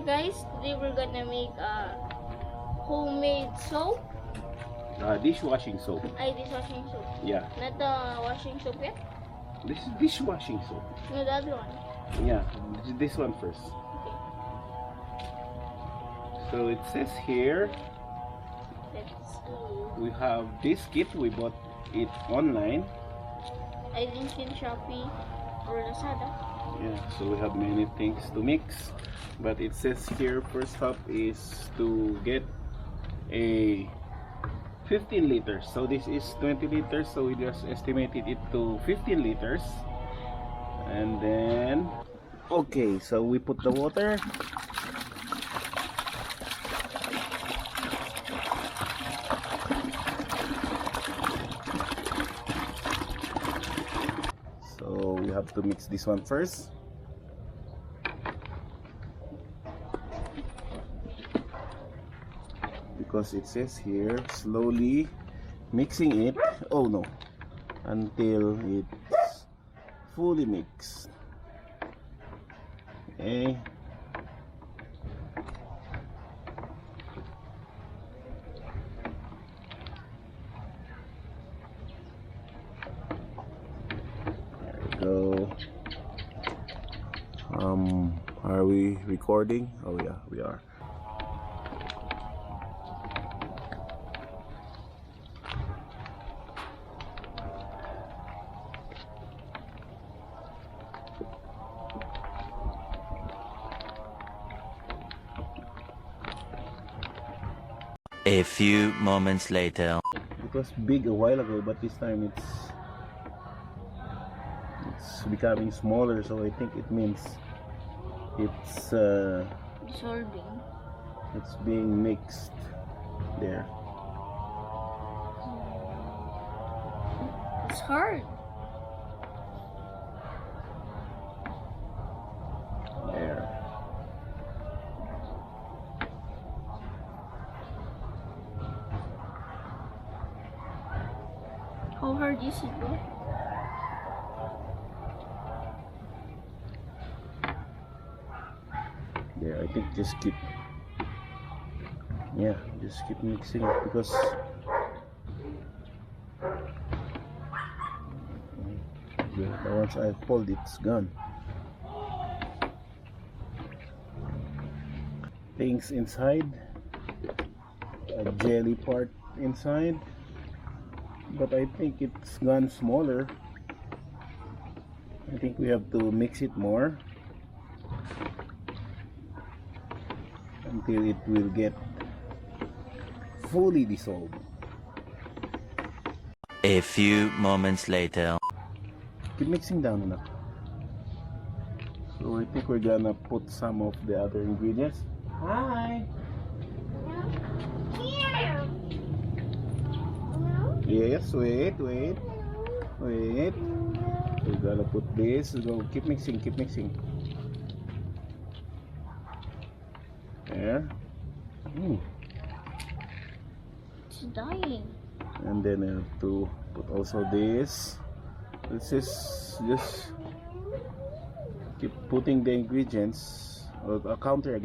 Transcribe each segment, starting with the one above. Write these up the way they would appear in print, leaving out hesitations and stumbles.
guys, today we're gonna make homemade soap. Dishwashing soap. Dishwashing soap. Yeah. Not the washing soap yet? This is dishwashing soap. No, the other one. Yeah, this one first. Okay. So it says here Let's see. we have this kit. We bought it online. I think in Shopee or Lazada. Yeah, so we have many things to mix. But it says here first up is to get a 15 liters. So this is 20 liters. So we just estimated it to 15 liters. And then, okay, so we put the water. So we have to mix this one first. Because it says here slowly mixing it, oh no, until it's fully mixed. Okay. There we go. Are we recording? Oh yeah, we are. A few moments later. It was big a while ago, but this time it's becoming smaller, so I think it means it's Dissolving. it's being mixed there. It's hard. There. How hard is it, bro? There, I think just keep mixing it because once I hold it's gone. Things inside, a jelly part inside, but I think it's gone smaller. I think we have to mix it more until it will get fully dissolved. A few moments later. Keep mixing down enough. So I think we're gonna put some of the other ingredients. Hi! Yes, wait. We're gonna put this. Go, keep mixing. There. It's dying. And then I have to put also this. This is just keep putting the ingredients. Counter,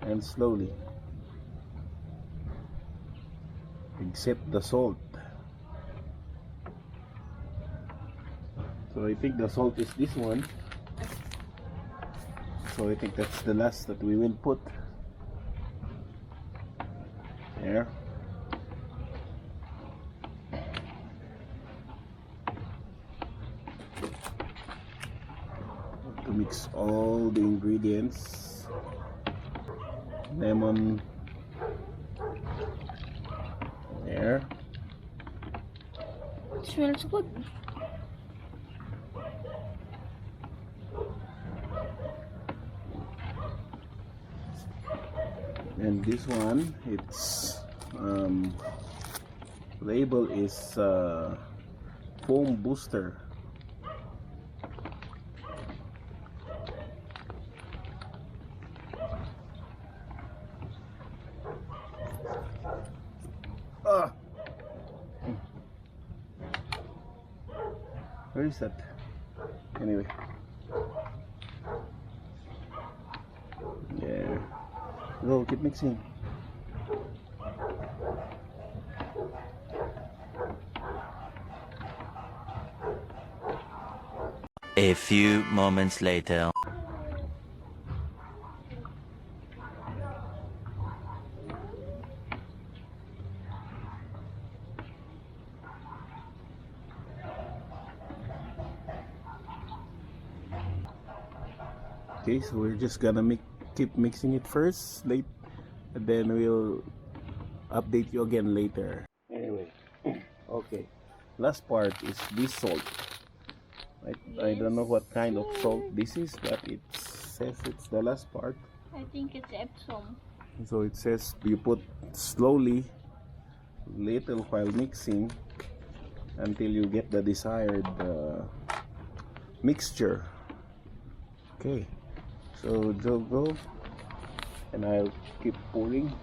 and slowly. Except the salt. So I think the salt is this one. So I think that's the last that we will put. There. To mix all the ingredients. Lemon. There. It smells good. And this one, its label is foam booster. Where is that? Anyway. Go, keep mixing. A few moments later. Okay, so we're just gonna keep mixing it first, and then we'll update you again later. Anyway, okay. Last part is this salt. I don't know what kind of salt this is, but it says it's the last part. I think it's Epsom. So it says you put slowly, little while mixing, until you get the desired mixture. Okay, so Joe go, and I'll keep pouring.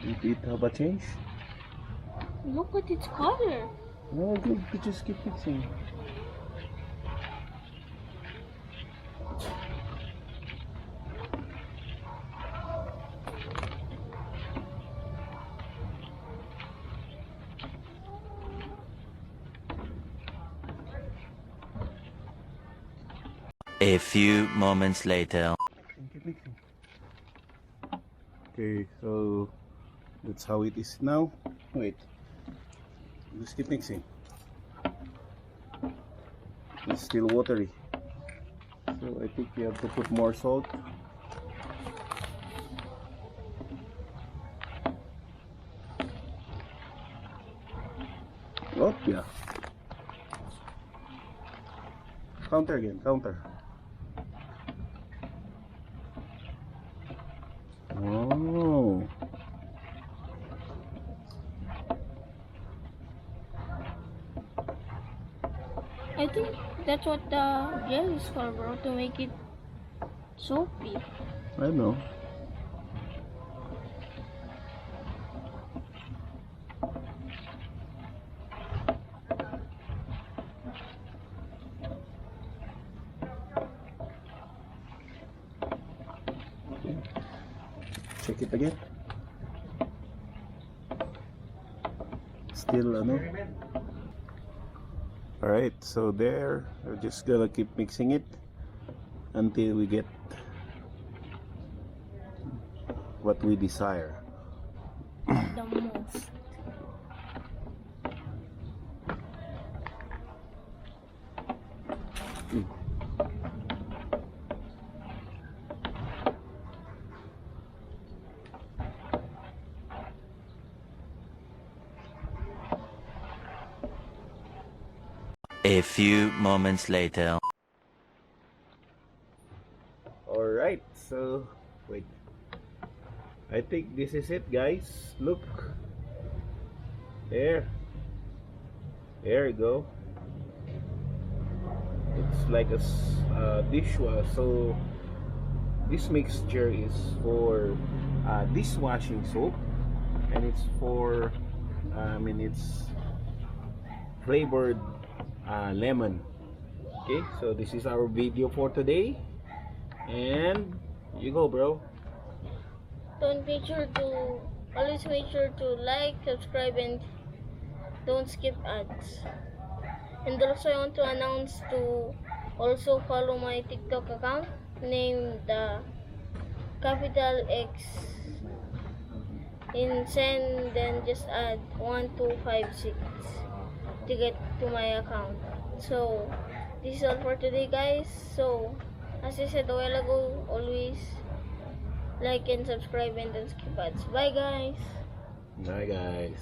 Did it have a change? Look at its color. No, good. You just keep mixing. A few moments later. Keep mixing. Okay, so that's how it is now. Wait, just keep mixing. It's still watery, so I think you have to put more salt. Oh yeah. Counter again, counter. Oh. I think that's what the gel is for, bro, to make it soapy. I know. Check it again. Still, ano? Alright, so there, we're just gonna keep mixing it until we get what we desire. The most. A few moments later. Alright, so wait. I think this is it, guys. Look. There. There you go. It's like a dishwasher. So this mixture is for dishwashing soap, and it's for it's flavored lemon. Okay, so this is our video for today, and you go, bro. Always make sure to like, subscribe, and don't skip ads. And also I want to announce to also follow my TikTok account named capital X in Xenn, then just add 1256 to get to my account. So this is all for today, guys. So as I said a while ago, always like and subscribe and don't skip ads. Bye, guys. Bye, guys.